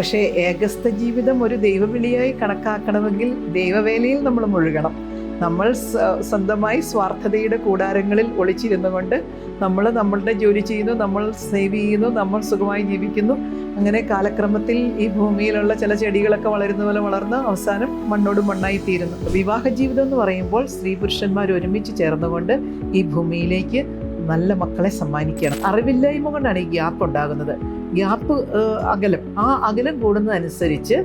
പക്ഷേ ഏകസ്ഥ ജീവിതം ഒരു ദൈവവിളിയായി കണക്കാക്കണമെങ്കിൽ ദൈവവേലയിൽ നമ്മൾ മുഴുകണം. നമ്മൾ സ്വന്തമായി സ്വാർത്ഥതയുടെ കൂടാരങ്ങളിൽ ഒളിച്ചിരുന്നുകൊണ്ട് നമ്മൾ നമ്മളുടെ ജോലി ചെയ്യുന്നു, നമ്മൾ സേവ് ചെയ്യുന്നു, നമ്മൾ സുഖമായി ജീവിക്കുന്നു. അങ്ങനെ കാലക്രമത്തിൽ ഈ ഭൂമിയിലുള്ള ചില ചെടികളൊക്കെ വളരുന്ന പോലെ വളർന്ന് അവസാനം മണ്ണോട് മണ്ണായി തീരുന്നു. വിവാഹ ജീവിതം എന്ന് പറയുമ്പോൾ സ്ത്രീ പുരുഷന്മാർ ഒരുമിച്ച് ചേർന്നുകൊണ്ട് ഈ ഭൂമിയിലേക്ക് നല്ല മക്കളെ സമ്മാനിക്കണം. അറിവില്ലായ്മ കൊണ്ടാണ് ഈ ഗ്യാപ്പ് ഉണ്ടാകുന്നത്. ഗ്യാപ്പ് അകലം, ആ അകലം കൂടുന്നതനുസരിച്ച്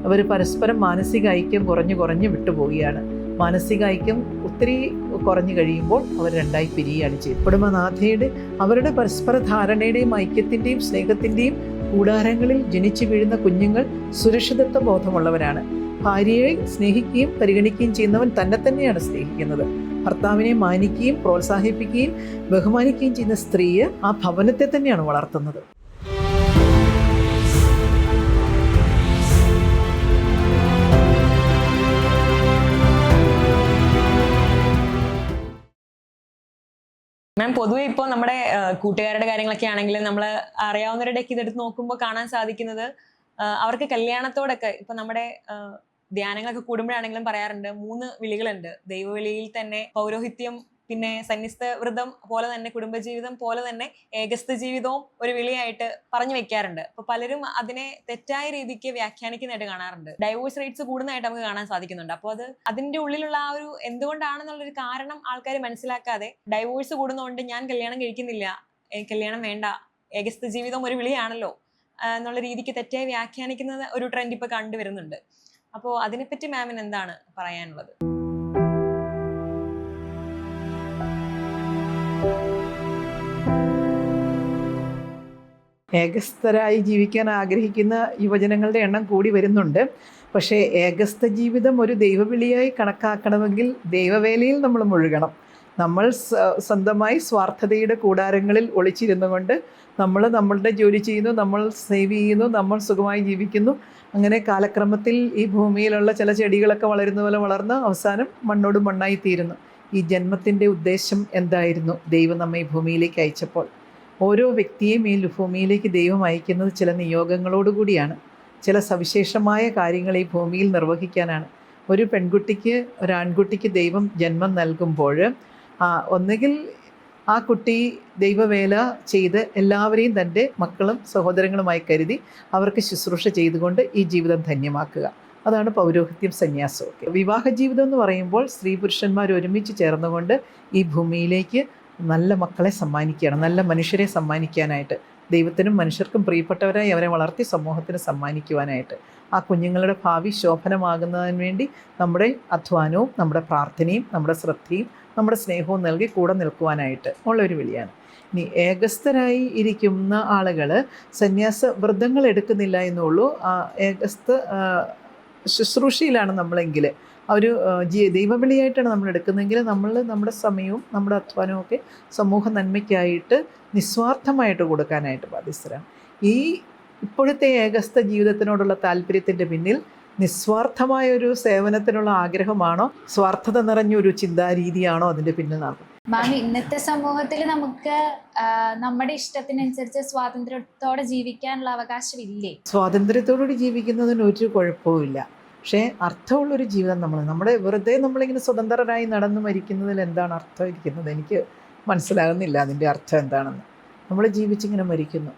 അവർ പരസ്പരം മാനസിക ഐക്യം കുറഞ്ഞ് വിട്ടുപോവുകയാണ്. മാനസിക ഐക്യം ഒത്തിരി കുറഞ്ഞു കഴിയുമ്പോൾ അവർ രണ്ടായി പിരിയുകയാണ് ചെയ്യുന്നത്. കുടുംബനാഥയുടെ അവരുടെ പരസ്പര ധാരണയുടെയും ഐക്യത്തിൻ്റെയും സ്നേഹത്തിൻ്റെയും കൂടാരങ്ങളിൽ ജനിച്ചു വീഴുന്ന കുഞ്ഞുങ്ങൾ സുരക്ഷിതത്വ ബോധമുള്ളവരാണ്. ഭാര്യയെ സ്നേഹിക്കുകയും പരിഗണിക്കുകയും ചെയ്യുന്നവൻ തന്നെയാണ് സ്നേഹിക്കുന്നത്. ഭർത്താവിനെ മാനിക്കുകയും പ്രോത്സാഹിപ്പിക്കുകയും ബഹുമാനിക്കുകയും ചെയ്യുന്ന സ്ത്രീയെ ആ ഭവനത്തെ തന്നെയാണ് വളർത്തുന്നത്. മാം, പൊതുവെ ഇപ്പോൾ നമ്മുടെ കൂട്ടുകാരുടെ കാര്യങ്ങളൊക്കെ ആണെങ്കിലും നമ്മൾ അറിയാവുന്നവരുടെയൊക്കെ ഇതെടുത്ത് നോക്കുമ്പോൾ കാണാൻ സാധിക്കുന്നത് അവർക്ക് കല്യാണത്തോടൊക്കെ ഇപ്പൊ നമ്മുടെ ധ്യാനങ്ങളൊക്കെ കൂടുമ്പോഴാണെങ്കിലും പറയാറുണ്ട് 3 വിളികളുണ്ട്. ദൈവവിളിയിൽ തന്നെ പൗരോഹിത്യം, പിന്നെ സന്യസ്ത വ്രതം പോലെ തന്നെ കുടുംബജീവിതം പോലെ തന്നെ ഏകസ്ഥ ജീവിതവും ഒരു വിളിയായിട്ട് പറഞ്ഞു വെക്കാറുണ്ട്. അപ്പൊ പലരും അതിനെ തെറ്റായ രീതിക്ക് വ്യാഖ്യാനിക്കുന്നതായിട്ട് കാണാറുണ്ട്. ഡൈവോഴ്സ് റേറ്റ്സ് കൂടുന്നതായിട്ട് നമുക്ക് കാണാൻ സാധിക്കുന്നുണ്ട്. അപ്പോൾ അതിന്റെ ഉള്ളിലുള്ള ആ ഒരു എന്തുകൊണ്ടാണെന്നുള്ളൊരു കാരണം ആൾക്കാർ മനസ്സിലാക്കാതെ ഡൈവോഴ്സ് കൂടുന്നതുകൊണ്ട് ഞാൻ കല്യാണം കഴിക്കുന്നില്ല, എനിക്ക് കല്യാണം വേണ്ട, ഏകസ്ഥ ജീവിതം ഒരു വിളിയാണല്ലോ എന്നുള്ള രീതിക്ക് തെറ്റായി വ്യാഖ്യാനിക്കുന്ന ഒരു ട്രെൻഡ് ഇപ്പൊ കണ്ടുവരുന്നുണ്ട്. അപ്പോൾ അതിനെപ്പറ്റി മാമിന് എന്താണ് പറയാനുള്ളത്? ഏകസ്ഥരായി ജീവിക്കാൻ ആഗ്രഹിക്കുന്ന യുവജനങ്ങളുടെ എണ്ണം കൂടി വരുന്നുണ്ട്. പക്ഷേ ഏകസ്ഥ ജീവിതം ഒരു ദൈവവിളിയായി കണക്കാക്കണമെങ്കിൽ ദൈവവേലയിൽ നമ്മൾ മുഴുകണം. നമ്മൾ സ്വന്തമായി സ്വാർത്ഥതയുടെ കൂടാരങ്ങളിൽ ഒളിച്ചിരുന്നുകൊണ്ട് നമ്മൾ നമ്മളുടെ ജോലി ചെയ്യുന്നു, നമ്മൾ സേവ് ചെയ്യുന്നു, നമ്മൾ സുഖമായി ജീവിക്കുന്നു. അങ്ങനെ കാലക്രമത്തിൽ ഈ ഭൂമിയിലുള്ള ചില ചെടികളൊക്കെ വളരുന്ന പോലെ വളർന്ന് അവസാനം മണ്ണോട് മണ്ണായി തീരുന്നു. ഈ ജന്മത്തിൻ്റെ ഉദ്ദേശം എന്തായിരുന്നു? ദൈവം നമ്മെ ഈ ഭൂമിയിലേക്ക് അയച്ചപ്പോൾ ഓരോ വ്യക്തിയെയും ഈ ഭൂമിയിലേക്ക് ദൈവം അയക്കുന്നത് ചില നിയോഗങ്ങളോടുകൂടിയാണ്. ചില സവിശേഷമായ കാര്യങ്ങൾ ഈ ഭൂമിയിൽ നിർവഹിക്കാനാണ്. ഒരു പെൺകുട്ടിക്ക് ഒരാൺകുട്ടിക്ക് ദൈവം ജന്മം നൽകുമ്പോൾ ഒന്നുകിൽ ആ കുട്ടി ദൈവവേല ചെയ്ത് എല്ലാവരെയും തൻ്റെ മക്കളും സഹോദരങ്ങളുമായി കരുതി അവർക്ക് ശുശ്രൂഷ ചെയ്തുകൊണ്ട് ഈ ജീവിതം ധന്യമാക്കുക. അതാണ് പൗരോഹിത്യം, സന്യാസമൊക്കെ. വിവാഹ ജീവിതം എന്ന് പറയുമ്പോൾ സ്ത്രീ പുരുഷന്മാർ ഒരുമിച്ച് ചേർന്നുകൊണ്ട് ഈ ഭൂമിയിലേക്ക് നല്ല മക്കളെ സമ്മാനിക്കുകയാണ്, നല്ല മനുഷ്യരെ സമ്മാനിക്കാനായിട്ട്, ദൈവത്തിനും മനുഷ്യർക്കും പ്രിയപ്പെട്ടവരായി അവരെ വളർത്തി സമൂഹത്തിന് സമ്മാനിക്കുവാനായിട്ട്. ആ കുഞ്ഞുങ്ങളുടെ ഭാവി ശോഭനമാകുന്നതിന് വേണ്ടി നമ്മുടെ അധ്വാനവും നമ്മുടെ പ്രാർത്ഥനയും നമ്മുടെ ശ്രദ്ധയും നമ്മുടെ സ്നേഹവും നൽകി കൂടെ നിൽക്കുവാനായിട്ട് ഉള്ളൊരു വിളിയാണ്. ഇനി ഏകസ്ഥരായി ഇരിക്കുന്ന ആളുകൾ സന്യാസ വ്രതങ്ങൾ എടുക്കുന്നില്ല എന്നുള്ളൂ. ഏകസ്ഥ ശുശ്രൂഷയിലാണ് നമ്മളെങ്കിൽ, ഒരു ദൈവവിളിയായിട്ടാണ് നമ്മൾ എടുക്കുന്നതെങ്കിൽ നമ്മൾ നമ്മുടെ സമയവും നമ്മുടെ അധ്വാനവും ഒക്കെ സമൂഹ നന്മയ്ക്കായിട്ട് നിസ്വാർത്ഥമായിട്ട് കൊടുക്കാനായിട്ട് ബാധ്യസ്ഥരാണ്. ഈ ഇപ്പോഴത്തെ ഏകസ്ഥ ജീവിതത്തിനോടുള്ള താല്പര്യത്തിൻ്റെ പിന്നിൽ നിസ്വാർത്ഥമായൊരു സേവനത്തിനുള്ള ആഗ്രഹമാണോ, സ്വാർത്ഥത നിറഞ്ഞൊരു ചിന്താരീതിയാണോ അതിൻ്റെ പിന്നിൽ നടക്കും? മാം, ഇന്നത്തെ സമൂഹത്തിൽ നമുക്ക് നമ്മുടെ ഇഷ്ടത്തിനനുസരിച്ച് സ്വാതന്ത്ര്യത്തോടെ ജീവിക്കാനുള്ള അവകാശമില്ലേ? സ്വാതന്ത്ര്യത്തോടുകൂടി ജീവിക്കുന്നതിന് ഒരു കുഴപ്പവുമില്ല. പക്ഷേ അർത്ഥമുള്ളൊരു ജീവിതം നമ്മുടെ വെറുതെ നമ്മളിങ്ങനെ സ്വതന്ത്രരായി നടന്നു മരിക്കുന്നതിൽ എന്താണ് അർത്ഥം ഇരിക്കുന്നത്? എനിക്ക് മനസ്സിലാകുന്നില്ല അതിൻ്റെ അർത്ഥം എന്താണെന്ന്. നമ്മൾ ജീവിച്ചിങ്ങനെ മരിക്കുന്നു,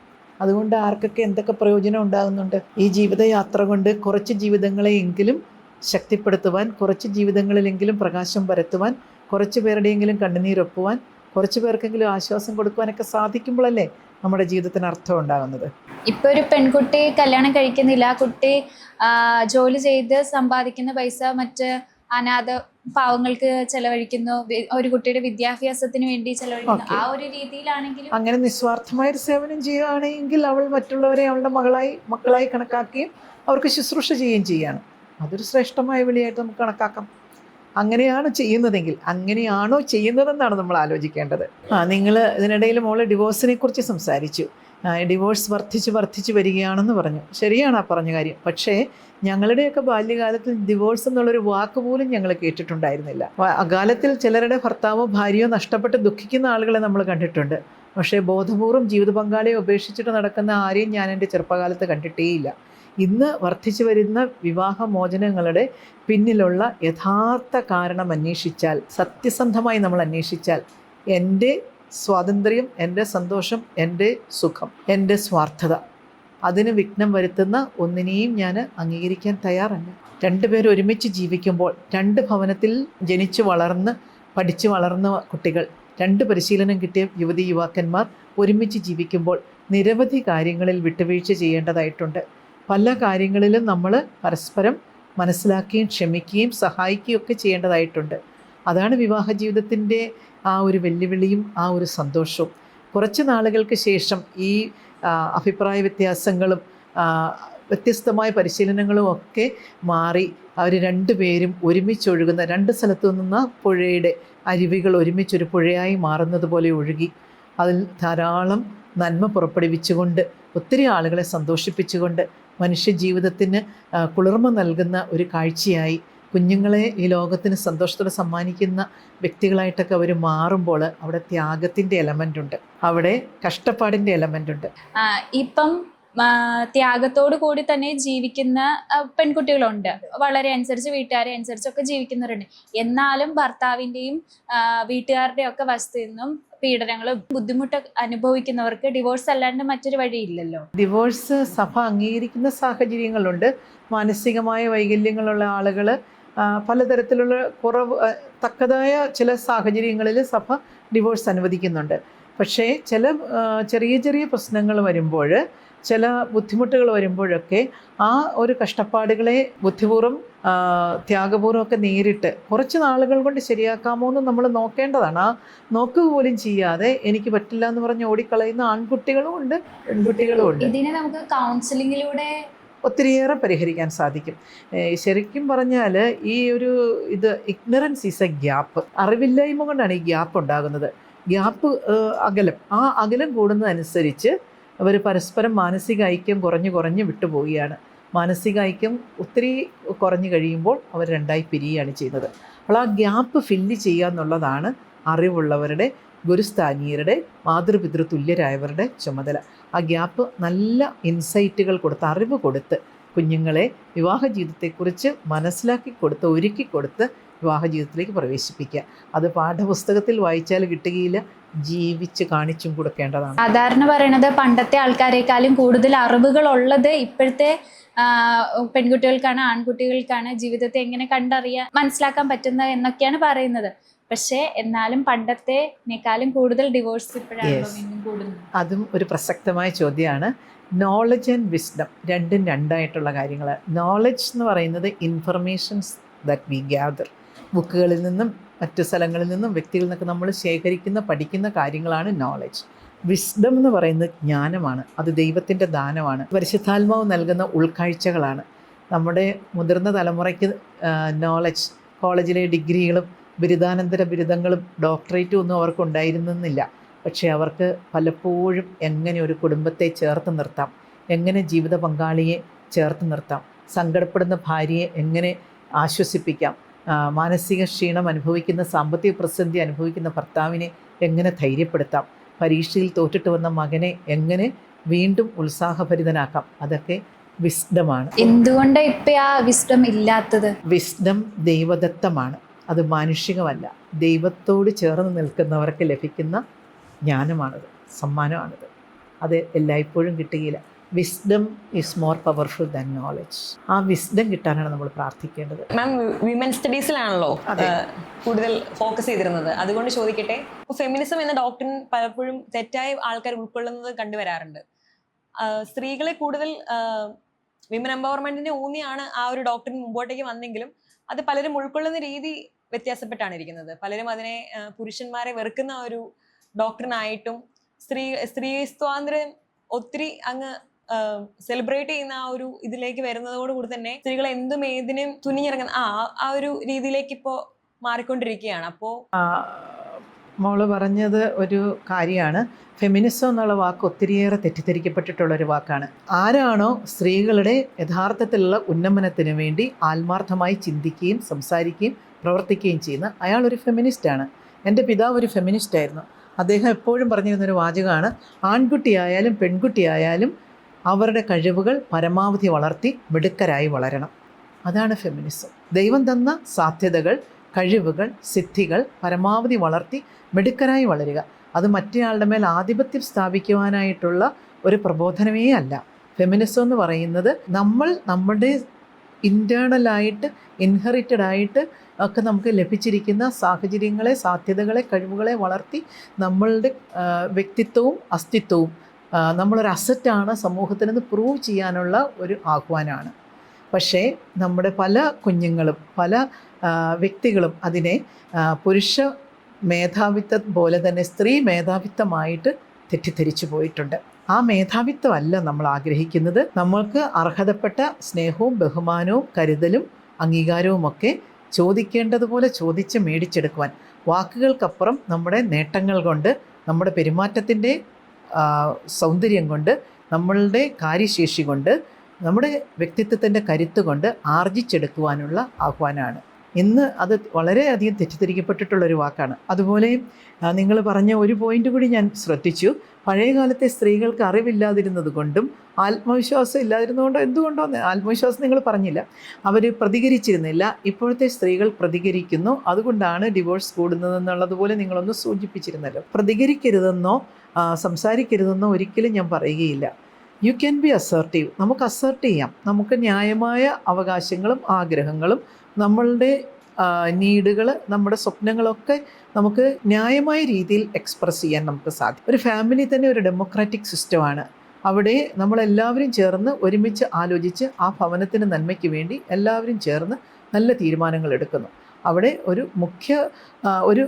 അതുകൊണ്ട് ആർക്കൊക്കെ എന്തൊക്കെ പ്രയോജനം ഉണ്ടാകുന്നുണ്ട്? ഈ ജീവിതയാത്ര കൊണ്ട് കുറച്ച് ജീവിതങ്ങളെയെങ്കിലും ശക്തിപ്പെടുത്തുവാൻ, കുറച്ച് ജീവിതങ്ങളിലെങ്കിലും പ്രകാശം പരത്തുവാൻ, കുറച്ച് പേരുടെയെങ്കിലും കണ്ണുനീരൊപ്പുവാൻ, കുറച്ച് പേർക്കെങ്കിലും ആശ്വാസം കൊടുക്കുവാനൊക്കെ സാധിക്കുമ്പോഴല്ലേ നമ്മുടെ ജീവിതത്തിന് അർത്ഥം ഉണ്ടാകുന്നത്. ഇപ്പൊ ഒരു പെൺകുട്ടി കല്യാണം കഴിക്കുന്നില്ല, ആ കുട്ടി ജോലി ചെയ്ത് സമ്പാദിക്കുന്ന പൈസ മറ്റ് അനാഥ പാവങ്ങൾക്ക് ചെലവഴിക്കുന്നു, ഒരു കുട്ടിയുടെ വിദ്യാഭ്യാസത്തിന് വേണ്ടി ചെലവഴിക്കുന്നു. ആ ഒരു രീതിയിലാണെങ്കിലും അങ്ങനെ നിസ്വാർത്ഥമായൊരു സേവനം ചെയ്യുകയാണെങ്കിൽ അവൾ മറ്റുള്ളവരെ അവളുടെ മക്കളായി കണക്കാക്കുകയും അവർക്ക് ശുശ്രൂഷ ചെയ്യുകയും ചെയ്യാണ്. അതൊരു ശ്രേഷ്ഠമായ വിളിയായിട്ട് നമുക്ക് കണക്കാക്കാം. അങ്ങനെയാണ് ചെയ്യുന്നതെങ്കിൽ, അങ്ങനെയാണോ ചെയ്യുന്നതെന്നാണ് നമ്മൾ ആലോചിക്കേണ്ടത്. നിങ്ങൾ ഇതിനിടയിൽ മോള് ഡിവോഴ്സിനെ കുറിച്ച് സംസാരിച്ചു. ഡിവോഴ്സ് വർദ്ധിച്ച് വരികയാണെന്ന് പറഞ്ഞു. ശരിയാണ് ആ പറഞ്ഞ കാര്യം. പക്ഷേ ഞങ്ങളുടെയൊക്കെ ബാല്യകാലത്തിൽ ഡിവോഴ്സ് എന്നുള്ളൊരു വാക്ക് പോലും ഞങ്ങൾ കേട്ടിട്ടുണ്ടായിരുന്നില്ല. അകാലത്തിൽ ചിലരുടെ ഭർത്താവോ ഭാര്യയോ നഷ്ടപ്പെട്ട് ദുഃഖിക്കുന്ന ആളുകളെ നമ്മൾ കണ്ടിട്ടുണ്ട്. പക്ഷേ ബോധപൂർവ്വം ജീവിത പങ്കാളിയെ ഉപേക്ഷിച്ചിട്ട് നടക്കുന്ന ആരെയും ഞാൻ എൻ്റെ ചെറുപ്പകാലത്ത് കണ്ടിട്ടേയില്ല. ഇന്ന് വർദ്ധിച്ചു വരുന്ന വിവാഹമോചനങ്ങളുടെ പിന്നിലുള്ള യഥാർത്ഥ കാരണം അന്വേഷിച്ചാൽ, സത്യസന്ധമായി നമ്മൾ അന്വേഷിച്ചാൽ, എൻ്റെ സ്വാതന്ത്ര്യം, എൻ്റെ സന്തോഷം, എൻ്റെ സുഖം, എൻ്റെ സ്വാർത്ഥത, അതിന് വിഘ്നം വരുത്തുന്ന ഒന്നിനെയും ഞാൻ അംഗീകരിക്കാൻ തയ്യാറല്ല. രണ്ടുപേർ ഒരുമിച്ച് ജീവിക്കുമ്പോൾ, 2 ഭവനത്തിൽ ജനിച്ചു വളർന്ന് പഠിച്ചു വളർന്ന കുട്ടികൾ, 2 പരിശീലനം കിട്ടിയ യുവതി യുവാക്കന്മാർ ഒരുമിച്ച് ജീവിക്കുമ്പോൾ നിരവധി കാര്യങ്ങളിൽ വിട്ടുവീഴ്ച ചെയ്യേണ്ടതായിട്ടുണ്ട്. പല കാര്യങ്ങളിലും നമ്മൾ പരസ്പരം മനസ്സിലാക്കുകയും ക്ഷമിക്കുകയും സഹായിക്കുകയും ഒക്കെ ചെയ്യേണ്ടതായിട്ടുണ്ട്. അതാണ് വിവാഹ ജീവിതത്തിൻ്റെ ആ ഒരു വെല്ലുവിളിയും ആ ഒരു സന്തോഷവും. കുറച്ച് നാളുകൾക്ക് ശേഷം ഈ അഭിപ്രായ വ്യത്യാസങ്ങളും വ്യത്യസ്തമായ പരിശീലനങ്ങളും ഒക്കെ മാറി അവർ 2 പേരും ഒരുമിച്ചൊഴുകുന്ന, 2 സ്ഥലത്തു നിന്ന് പുഴയുടെ അരുവികൾ ഒരുമിച്ചൊരു പുഴയായി മാറുന്നത് പോലെ ഒഴുകി അതിൽ ധാരാളം നന്മ പുറപ്പെടുവിച്ചുകൊണ്ട്, ഒത്തിരി ആളുകളെ സന്തോഷിപ്പിച്ചുകൊണ്ട്, മനുഷ്യജീവിതത്തിന് കുളിർമ നൽകുന്ന ഒരു കാഴ്ചയായി കുഞ്ഞുങ്ങളെ ഈ ലോകത്തിന് സന്തോഷത്തോടെ സമ്മാനിക്കുന്ന വ്യക്തികളായിട്ടൊക്കെ അവർ മാറുമ്പോൾ അവിടെ ത്യാഗത്തിൻ്റെ എലമെൻ്റ് ഉണ്ട്, അവിടെ കഷ്ടപ്പാടിൻ്റെ എലമെൻ്റ് ഉണ്ട്. ഇപ്പം ത്യാഗത്തോടു കൂടി തന്നെ ജീവിക്കുന്ന പെൺകുട്ടികളുണ്ട്. വളരെ അനുസരിച്ച് വീട്ടുകാരെ അനുസരിച്ചൊക്കെ ജീവിക്കുന്നവരുണ്ട്. എന്നാലും ഭർത്താവിൻ്റെയും വീട്ടുകാരുടെയും ഒക്കെ വശത്തു നിന്നും പീഡനങ്ങളും ബുദ്ധിമുട്ട് അനുഭവിക്കുന്നവർക്ക് ഡിവോഴ്സ് അല്ലാണ്ട് മറ്റൊരു വഴിയില്ലല്ലോ. ഡിവോഴ്സ് സഭ അംഗീകരിക്കുന്ന സാഹചര്യങ്ങളുണ്ട്. മാനസികമായ വൈകല്യങ്ങളുള്ള ആളുകൾ പലതരത്തിലുള്ള തക്കതായ ചില സാഹചര്യങ്ങളിൽ സഭ ഡിവോഴ്സ് അനുവദിക്കുന്നുണ്ട്. പക്ഷേ ചില ചെറിയ ചെറിയ പ്രശ്നങ്ങൾ വരുമ്പോൾ, ചില ബുദ്ധിമുട്ടുകൾ വരുമ്പോഴൊക്കെ ആ ഒരു കഷ്ടപ്പാടുകളെ ബുദ്ധിപൂർവ്വം ത്യാഗപൂർവ്വം ഒക്കെ നേരിട്ട് കുറച്ച് നാളുകൾ കൊണ്ട് ശരിയാക്കാമോ എന്ന് നമ്മൾ നോക്കേണ്ടതാണ്. ആ നോക്കുക പോലും ചെയ്യാതെ എനിക്ക് പറ്റില്ല എന്ന് പറഞ്ഞ് ഓടിക്കളയുന്ന ആൺകുട്ടികളും ഉണ്ട്, പെൺകുട്ടികളും ഉണ്ട്. ഇതിനെ നമുക്ക് കൗൺസിലിങ്ങിലൂടെ ഒത്തിരിയേറെ പരിഹരിക്കാൻ സാധിക്കും. ശരിക്കും പറഞ്ഞാൽ ഈ ഒരു ഇഗ്നറൻസ് ഈസ് എ ഗ്യാപ്പ്. അറിവില്ലായ്മ കൊണ്ടാണ് ഈ ഗ്യാപ്പ് ഉണ്ടാകുന്നത്. ഗ്യാപ്പ് അകലം, ആ അകലം കൂടുന്നതനുസരിച്ച് അവർ പരസ്പരം മാനസിക ഐക്യം കുറഞ്ഞ് വിട്ടുപോവുകയാണ്. മാനസിക ഐക്യം ഒത്തിരി കുറഞ്ഞു കഴിയുമ്പോൾ അവർ 2ആയി പിരിയുകയാണ് ചെയ്യുന്നത്. അപ്പോൾ ആ ഗ്യാപ്പ് ഫില്ല് ചെയ്യുക എന്നുള്ളതാണ് അറിവുള്ളവരുടെ, ഗുരുസ്ഥാനീയരുടെ, മാതൃപിതൃ തുല്യരായവരുടെ ചുമതല. ആ ഗ്യാപ്പ് നല്ല ഇൻസൈറ്റുകൾ കൊടുത്ത്, അറിവ് കൊടുത്ത്, കുഞ്ഞുങ്ങളെ വിവാഹ ജീവിതത്തെക്കുറിച്ച് മനസ്സിലാക്കി കൊടുത്ത്, ഒരുക്കി കൊടുത്ത് വിവാഹ ജീവിതത്തിലേക്ക് പ്രവേശിപ്പിക്കുക. അത് പാഠപുസ്തകത്തിൽ വായിച്ചാൽ കിട്ടുകയില്ല, ജീവിച്ച് കാണിച്ചും കൊടുക്കേണ്ടതാണ്. സാധാരണ പറയണത് പണ്ടത്തെ ആൾക്കാരെക്കാളും കൂടുതൽ അറിവുകളുള്ളത് ഇപ്പോഴത്തെ പെൺകുട്ടികൾക്കാണ്, ആൺകുട്ടികൾക്കാണ് ജീവിതത്തെ എങ്ങനെ കണ്ടറിയാൻ മനസ്സിലാക്കാൻ പറ്റുന്നത് എന്നൊക്കെയാണ് പറയുന്നത്. പക്ഷേ എന്നാലും പണ്ടത്തെക്കാളും കൂടുതൽ ഡിവോഴ്സ് ഇപ്പോഴാണ് കൂടുന്നത്. അതും ഒരു പ്രസക്തമായ ചോദ്യമാണ്. നോളജ് ആൻഡ് വിസ്ഡം രണ്ടും രണ്ടായിട്ടുള്ള കാര്യങ്ങൾ. നോളജ് എന്ന് പറയുന്നത് ഇൻഫർമേഷൻസ് ദാറ്റ് വി ഗ്യാദർ, ബുക്കുകളിൽ നിന്നും മറ്റു സ്ഥലങ്ങളിൽ നിന്നും വ്യക്തികളിൽ നിന്നൊക്കെ നമ്മൾ ശേഖരിക്കുന്ന, പഠിക്കുന്ന കാര്യങ്ങളാണ് നോളജ്. വിസ്ഡം എന്ന് പറയുന്നത് ജ്ഞാനമാണ്, അത് ദൈവത്തിൻ്റെ ദാനമാണ്, പരിശുദ്ധാത്മാവ് നൽകുന്ന ഉൾക്കാഴ്ചകളാണ്. നമ്മുടെ മുതിർന്ന തലമുറയ്ക്ക് നോളജ്, കോളേജിലെ ഡിഗ്രികളും ബിരുദാനന്തര ബിരുദങ്ങളും ഡോക്ടറേറ്റും ഒന്നും അവർക്കുണ്ടായിരുന്നില്ല. പക്ഷേ അവർക്ക് പലപ്പോഴും എങ്ങനെ ഒരു കുടുംബത്തെ ചേർത്ത് നിർത്താം, എങ്ങനെ ജീവിത പങ്കാളിയെ ചേർത്ത് നിർത്താം, സങ്കടപ്പെടുന്ന ഭാര്യയെ എങ്ങനെ ആശ്വസിപ്പിക്കാം, മാനസിക ക്ഷീണം അനുഭവിക്കുന്ന, സാമ്പത്തിക പ്രതിസന്ധി അനുഭവിക്കുന്ന ഭർത്താവിനെ എങ്ങനെ ധൈര്യപ്പെടുത്താം, പരീക്ഷയിൽ തോറ്റിട്ട് വന്ന മകനെ എങ്ങനെ വീണ്ടും ഉത്സാഹഭരിതനാക്കാം, അതൊക്കെ വിസ്ഡമാണ്. എന്തുകൊണ്ടാണ് ഇപ്പം ആ വിസ്ഡം ഇല്ലാത്തത്? വിസ്ഡം ദൈവദത്തമാണ്, അത് മാനുഷികമല്ല. ദൈവത്തോട് ചേർന്ന് നിൽക്കുന്നവർക്ക് ലഭിക്കുന്ന ജ്ഞാനമാണത്, സമ്മാനമാണത്. അത് എല്ലായ്പ്പോഴും കിട്ടുകയില്ല. Wisdom is more powerful than knowledge. ആ വിസ്ഡം കിട്ടാനാണ് നമ്മൾ പ്രാർത്ഥിക്കേണ്ടത്. മാം, വിമൻ സ്റ്റഡീസിലാണല്ലോ കൂടുതൽ ഫോക്കസ് ചെയ്തിരുന്നത്. അതുകൊണ്ട് ചോദിക്കട്ടെ, ഇപ്പോൾ ഫെമിനിസം എന്ന ഡോക്ടറിൻ പലപ്പോഴും തെറ്റായ ആൾക്കാർ ഉൾക്കൊള്ളുന്നത് കണ്ടുവരാറുണ്ട്. സ്ത്രീകളെ കൂടുതൽ വിമൻ എംപവർമെന്റിനെ ഊന്നിയാണ് ആ ഒരു ഡോക്ടറിൻ മുമ്പോട്ടേക്ക് വന്നെങ്കിലും അത് പലരും ഉൾക്കൊള്ളുന്ന രീതി വ്യത്യാസപ്പെട്ടാണ് ഇരിക്കുന്നത്. പലരും അതിനെ പുരുഷന്മാരെ വെറുക്കുന്ന ഒരു ഡോക്ടറിനായിട്ടും സ്ത്രീ സ്വാതന്ത്ര്യം ഒത്തിരി അങ്ങ് സെലിബ്രേറ്റ് ചെയ്യുന്ന ആ ഒരു ഇതിലേക്ക് വരുന്നതോടുകൂടി തന്നെ സ്ത്രീകൾ എന്തും ഏതിനും തുനിഞ്ഞിറങ്ങുന്ന ആ ഒരു രീതിയിലേക്ക് ഇപ്പോൾ മാറിക്കൊണ്ടിരിക്കുകയാണ്. അപ്പോൾ മോള് പറഞ്ഞത് ഒരു കാര്യമാണ്. ഫെമിനിസം എന്നുള്ള വാക്ക് ഒത്തിരിയേറെ തെറ്റിദ്ധരിക്കപ്പെട്ടിട്ടുള്ളൊരു വാക്കാണ്. ആരാണോ സ്ത്രീകളുടെ യഥാർത്ഥത്തിലുള്ള ഉന്നമനത്തിന് വേണ്ടി ആത്മാർത്ഥമായി ചിന്തിക്കുകയും സംസാരിക്കുകയും പ്രവർത്തിക്കുകയും ചെയ്യുന്ന അയാളൊരു ഫെമിനിസ്റ്റാണ്. എൻ്റെ പിതാവ് ഒരു ഫെമിനിസ്റ്റായിരുന്നു. അദ്ദേഹം എപ്പോഴും പറഞ്ഞിരുന്നൊരു വാചകമാണ്, ആൺകുട്ടിയായാലും പെൺകുട്ടിയായാലും അവരുടെ കഴിവുകൾ പരമാവധി വളർത്തി മിടുക്കരായി വളരണം. അതാണ് ഫെമിനിസം. ദൈവം തന്ന സാധ്യതകൾ, കഴിവുകൾ, സിദ്ധികൾ പരമാവധി വളർത്തി മിടുക്കരായി വളരുക. അത് മറ്റേയാളുടെ മേൽ ആധിപത്യം സ്ഥാപിക്കുവാനായിട്ടുള്ള ഒരു പ്രബോധനമേ അല്ല. ഫെമിനിസം എന്ന് പറയുന്നത് നമ്മുടെ ഇൻറ്റേർണലായിട്ട് ഇൻഹെറിറ്റഡ് ആയിട്ട് ഒക്കെ നമുക്ക് ലഭിച്ചിരിക്കുന്ന സാഹചര്യങ്ങളെ, സാധ്യതകളെ, കഴിവുകളെ വളർത്തി നമ്മളുടെ വ്യക്തിത്വവും അസ്തിത്വവും നമ്മളൊരു അസറ്റാണ് സമൂഹത്തിനെന്ന് പ്രൂവ് ചെയ്യാനുള്ള ഒരു ആഹ്വാനമാണ്. പക്ഷേ നമ്മുടെ പല കുഞ്ഞുങ്ങളും പല വ്യക്തികളും അതിനെ പുരുഷ മേധാവിത്വം പോലെ തന്നെ സ്ത്രീ മേധാവിത്വമായിട്ട് തെറ്റിദ്ധരിച്ചു പോയിട്ടുണ്ട്. ആ മേധാവിത്വമല്ല നമ്മൾ ആഗ്രഹിക്കുന്നത്. നമ്മൾക്ക് അർഹതപ്പെട്ട സ്നേഹവും ബഹുമാനവും കരുതലും അംഗീകാരവുമൊക്കെ ചോദിക്കേണ്ടതുപോലെ ചോദിച്ച് മേടിച്ചെടുക്കുവാൻ, വാക്കുകൾക്കപ്പുറം നമ്മുടെ നേട്ടങ്ങൾ കൊണ്ട്, നമ്മുടെ പെരുമാറ്റത്തിൻ്റെ സൗന്ദര്യം കൊണ്ട്, നമ്മളുടെ കാര്യശേഷി കൊണ്ട്, നമ്മുടെ വ്യക്തിത്വത്തിൻ്റെ കരുത്ത് കൊണ്ട് ആർജിച്ചെടുക്കുവാനുള്ള ആഹ്വാനമാണ്. ഇന്ന് അത് വളരെയധികം തെറ്റിദ്ധരിക്കപ്പെട്ടിട്ടുള്ളൊരു വാക്കാണ്. അതുപോലെ നിങ്ങൾ പറഞ്ഞ ഒരു പോയിൻ്റ് കൂടി ഞാൻ ശ്രദ്ധിച്ചു. പഴയകാലത്തെ സ്ത്രീകൾക്ക് അറിവില്ലാതിരുന്നത് കൊണ്ടും ആത്മവിശ്വാസം ഇല്ലാതിരുന്നതുകൊണ്ടോ എന്തുകൊണ്ടോ, ആത്മവിശ്വാസം നിങ്ങൾ പറഞ്ഞില്ല, അവർ പ്രതികരിച്ചിരുന്നില്ല. ഇപ്പോഴത്തെ സ്ത്രീകൾ പ്രതികരിക്കുന്നു, അതുകൊണ്ടാണ് ഡിവോഴ്സ് കൂടുന്നതെന്നുള്ളതുപോലെ നിങ്ങളൊന്ന് സൂചിപ്പിച്ചിരുന്നല്ലോ. പ്രതികരിക്കരുതെന്നോ സംസാരിക്കരുതെന്നോ ഒരിക്കലും ഞാൻ പറയുകയില്ല. You can be assertive. നമുക്ക് അസർട്ട് ചെയ്യാം. നമുക്ക് ന്യായമായ അവകാശങ്ങളും ആഗ്രഹങ്ങളും നമ്മളുടെ നീഡുകൾ, നമ്മുടെ സ്വപ്നങ്ങളൊക്കെ നമുക്ക് ന്യായമായ രീതിയിൽ എക്സ്പ്രസ് ചെയ്യാൻ നമുക്ക് സാധിക്കും. ഒരു ഫാമിലി തന്നെ ഒരു ഡെമോക്രാറ്റിക് സിസ്റ്റമാണ്. അവിടെ നമ്മളെല്ലാവരും ചേർന്ന് ഒരുമിച്ച് ആലോചിച്ച് ആ ഭവനത്തിൻ്റെ നന്മയ്ക്ക് വേണ്ടി എല്ലാവരും ചേർന്ന് നല്ല തീരുമാനങ്ങൾ എടുക്കുന്നു. അവിടെ ഒരു ഒരു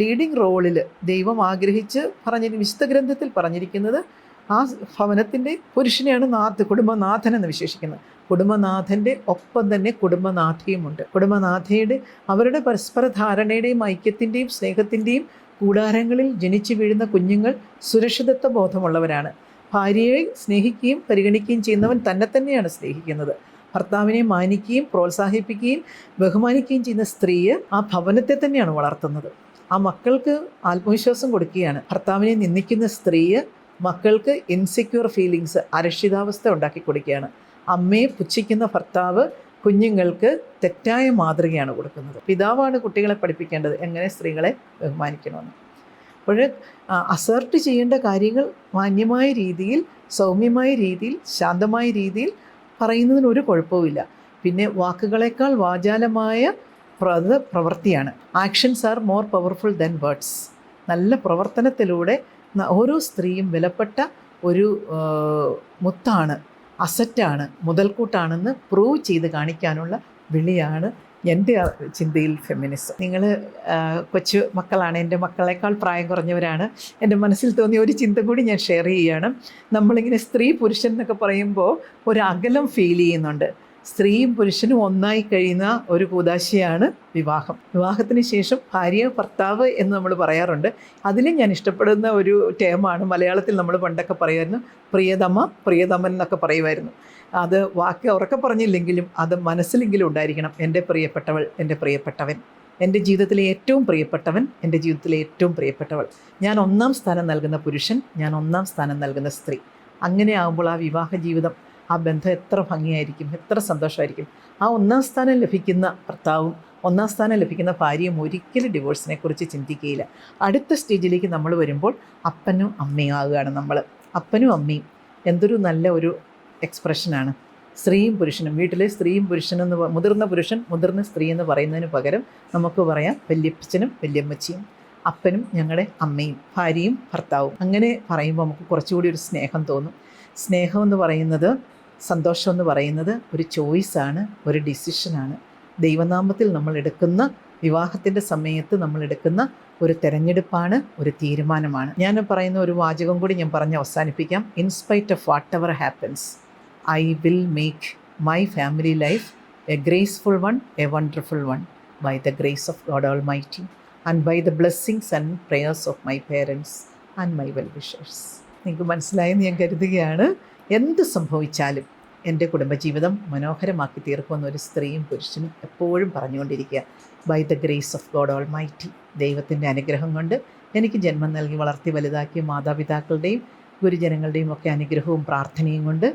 ലീഡിങ് റോളിൽ ദൈവം ആഗ്രഹിച്ച് വിശുദ്ധ ഗ്രന്ഥത്തിൽ പറഞ്ഞിരിക്കുന്നത് ആ ഭവനത്തിൻ്റെ പുരുഷനെയാണ് കുടുംബനാഥൻ എന്ന് വിശേഷിക്കുന്നത്. കുടുംബനാഥൻ്റെ ഒപ്പം തന്നെ കുടുംബനാഥയുമുണ്ട്. കുടുംബനാഥയുടെ അവരുടെ പരസ്പര ധാരണയുടെയും ഐക്യത്തിൻ്റെയും സ്നേഹത്തിൻ്റെയും കൂടാരങ്ങളിൽ ജനിച്ചു വീഴുന്ന കുഞ്ഞുങ്ങൾ സുരക്ഷിതത്വ ബോധമുള്ളവരാണ്. ഭാര്യയെ സ്നേഹിക്കുകയും പരിഗണിക്കുകയും ചെയ്യുന്നവൻ തന്നെയാണ് സ്നേഹിക്കുന്നത്. ഭർത്താവിനെ മാനിക്കുകയും പ്രോത്സാഹിപ്പിക്കുകയും ബഹുമാനിക്കുകയും ചെയ്യുന്ന സ്ത്രീയെ ആ ഭവനത്തെ തന്നെയാണ് വളർത്തുന്നത്. ആ മക്കൾക്ക് ആത്മവിശ്വാസം കൊടുക്കുകയാണ്. ഭർത്താവിനെ നിന്ദിക്കുന്ന സ്ത്രീയെ മക്കൾക്ക് ഇൻസെക്യൂർ ഫീലിങ്സ്, അരക്ഷിതാവസ്ഥ ഉണ്ടാക്കി കൊടുക്കുകയാണ്. അമ്മയെ പുച്ഛിക്കുന്ന ഭർത്താവ് കുഞ്ഞുങ്ങൾക്ക് തെറ്റായ മാതൃകയാണ് കൊടുക്കുന്നത്. പിതാവാണ് കുട്ടികളെ പഠിപ്പിക്കേണ്ടത് എങ്ങനെ സ്ത്രീകളെ ബഹുമാനിക്കണമെന്ന്. അപ്പോൾ അസർട്ട് ചെയ്യേണ്ട കാര്യങ്ങൾ മാന്യമായ രീതിയിൽ, സൗമ്യമായ രീതിയിൽ, ശാന്തമായ രീതിയിൽ പറയുന്നതിന് ഒരു കുഴപ്പവുമില്ല. പിന്നെ വാക്കുകളേക്കാൾ വാചാലമായ പ്രവൃത്തിയാണ്. Actions are more powerful than words. നല്ല പ്രവർത്തനത്തിലൂടെ ഓരോ സ്ത്രീയും വിലപ്പെട്ട ഒരു മുത്താണ്, അസറ്റാണ്, മുതൽക്കൂട്ടാണെന്ന് പ്രൂവ് ചെയ്ത് കാണിക്കാനുള്ള വിളിയാണ് എൻ്റെ ചിന്തയിൽ ഫെമിനിസം. നിങ്ങൾ കൊച്ചു മക്കളാണ്, എൻ്റെ മക്കളെക്കാൾ പ്രായം കുറഞ്ഞവരാണ്. എൻ്റെ മനസ്സിൽ തോന്നിയ ഒരു ചിന്ത കൂടി ഞാൻ ഷെയർ ചെയ്യുകയാണ്. നമ്മളിങ്ങനെ സ്ത്രീ പുരുഷൻ എന്നൊക്കെ പറയുമ്പോൾ ഒരു അകലം ഫീൽ ചെയ്യുന്നുണ്ട്. സ്ത്രീയും പുരുഷനും ഒന്നായി കഴിയുന്ന ഒരു കൂദാശയാണ് വിവാഹം. വിവാഹത്തിന് ശേഷം ഭാര്യ ഭർത്താവ് എന്ന് നമ്മൾ പറയാറുണ്ട്. അതിലും ഞാൻ ഇഷ്ടപ്പെടുന്ന ഒരു ടേമാണ്, മലയാളത്തിൽ നമ്മൾ പണ്ടൊക്കെ പറയുമായിരുന്നു, പ്രിയതമൻ എന്നൊക്കെ പറയുമായിരുന്നു. അത് വാക്ക് ഉറക്കെ പറഞ്ഞില്ലെങ്കിലും അത് മനസ്സിലെങ്കിലും ഉണ്ടായിരിക്കണം. എൻ്റെ പ്രിയപ്പെട്ടവൾ, എൻ്റെ പ്രിയപ്പെട്ടവൻ, എൻ്റെ ജീവിതത്തിലെ ഏറ്റവും പ്രിയപ്പെട്ടവൻ, എൻ്റെ ജീവിതത്തിലെ ഏറ്റവും പ്രിയപ്പെട്ടവൾ, ഞാൻ ഒന്നാം സ്ഥാനം നൽകുന്ന പുരുഷൻ, ഞാൻ ഒന്നാം സ്ഥാനം നൽകുന്ന സ്ത്രീ. അങ്ങനെ ആകുമ്പോൾ ആ വിവാഹ ജീവിതം, ആ ബന്ധം എത്ര ഭംഗിയായിരിക്കും, എത്ര സന്തോഷമായിരിക്കും. ആ ഒന്നാം സ്ഥാനം ലഭിക്കുന്ന ഭർത്താവും ഒന്നാം സ്ഥാനം ലഭിക്കുന്ന ഭാര്യയും ഒരിക്കലും ഡിവോഴ്സിനെ കുറിച്ച് ചിന്തിക്കുകയില്ല. അടുത്ത സ്റ്റേജിലേക്ക് നമ്മൾ വരുമ്പോൾ അപ്പനും അമ്മയും ആകുകയാണ് നമ്മൾ. അപ്പനും അമ്മയും എന്തൊരു നല്ല ഒരു എക്സ്പ്രഷനാണ്. സ്ത്രീയും പുരുഷനും, വീട്ടിലെ സ്ത്രീയും പുരുഷനെന്ന്, മുതിർന്ന പുരുഷൻ മുതിർന്ന സ്ത്രീ എന്ന് പറയുന്നതിന് പകരം നമുക്ക് പറയാം വല്യപ്പച്ചനും വല്യമ്മച്ചിയും, അപ്പനും ഞങ്ങളുടെ അമ്മയും, ഭാര്യയും ഭർത്താവും. അങ്ങനെ പറയുമ്പോൾ നമുക്ക് കുറച്ചുകൂടി ഒരു സ്നേഹം തോന്നും. സ്നേഹം എന്ന് പറയുന്നത്, സന്തോഷം എന്ന് പറയുന്നത് ഒരു ചോയ്സാണ്, ഒരു ഡിസിഷനാണ്. ദൈവനാമത്തിൽ നമ്മൾ എടുക്കുന്ന, വിവാഹത്തിൻ്റെ സമയത്ത് നമ്മൾ എടുക്കുന്ന ഒരു തെരഞ്ഞെടുപ്പാണ്, ഒരു തീരുമാനമാണ്. ഞാൻ പറയുന്ന ഒരു വാചകം കൂടി ഞാൻ പറഞ്ഞ് അവസാനിപ്പിക്കാം. In spite of whatever happens, I will make my family life a graceful one, a wonderful one, by the grace of God almighty and by the blessings and prayers of my parents and my well wishers. നിങ്ങൾക്ക് മനസ്സിലായെന്ന് ഞാൻ കരുതുകയാണ്. എന്ത് സംഭവിച്ചാലും എൻ്റെ കുടുംബജീവിതം മനോഹരമാക്കി തീർക്കുമെന്ന് ഒരു സ്ത്രീയും പുരുഷനും എപ്പോഴും പറഞ്ഞുകൊണ്ടിരിക്കുക. By the grace of God almighty, ദൈവത്തിൻ്റെ അനുഗ്രഹം കൊണ്ട് എനിക്ക് ജന്മം നൽകി വളർത്തി വലുതാക്കിയ മാതാപിതാക്കളുടെയും ഗുരുജനങ്ങളുടെയും ഒക്കെ അനുഗ്രഹവും പ്രാർത്ഥനയും കൊണ്ട്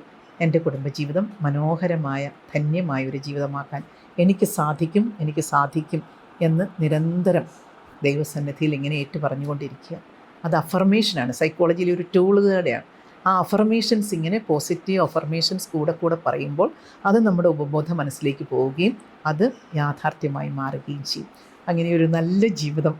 എൻ്റെ കുടുംബജീവിതം മനോഹരമായ ധന്യമായ ഒരു ജീവിതമാക്കാൻ എനിക്ക് സാധിക്കും എന്ന് നിരന്തരം ദൈവസന്നിധിയിൽ ഇങ്ങനെ ഏറ്റു പറഞ്ഞുകൊണ്ടിരിക്കുക. അത് അഫർമേഷനാണ്, സൈക്കോളജിയിലെ ഒരു ടൂളുകളുടെയാണ്. ആ അഫർമേഷൻസ് ഇങ്ങനെ പോസിറ്റീവ് അഫർമേഷൻസ് കൂടെ പറയുമ്പോൾ അത് നമ്മുടെ ഉപബോധ മനസ്സിലേക്ക് പോവുകയും അത് യാഥാർത്ഥ്യമായി മാറുകയും ചെയ്യും. അങ്ങനെ ഒരു നല്ല ജീവിതം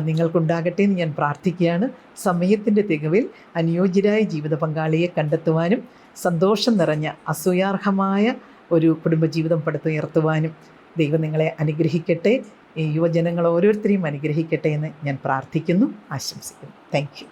നിങ്ങൾക്കുണ്ടാകട്ടെ എന്ന് ഞാൻ പ്രാർത്ഥിക്കുകയാണ്. സമയത്തിൻ്റെ തികവിൽ അനുയോജ്യരായ ജീവിത പങ്കാളിയെ കണ്ടെത്തുവാനും സന്തോഷം നിറഞ്ഞ അസൂയാർഹമായ ഒരു കുടുംബജീവിതം പടുത്തുയർത്തുവാനും ദൈവം നിങ്ങളെ അനുഗ്രഹിക്കട്ടെ. ഈ യുവജനങ്ങൾ ഓരോരുത്തരെയും അനുഗ്രഹിക്കട്ടെ എന്ന് ഞാൻ പ്രാർത്ഥിക്കുന്നു, ആശംസിക്കുന്നു. Thank you.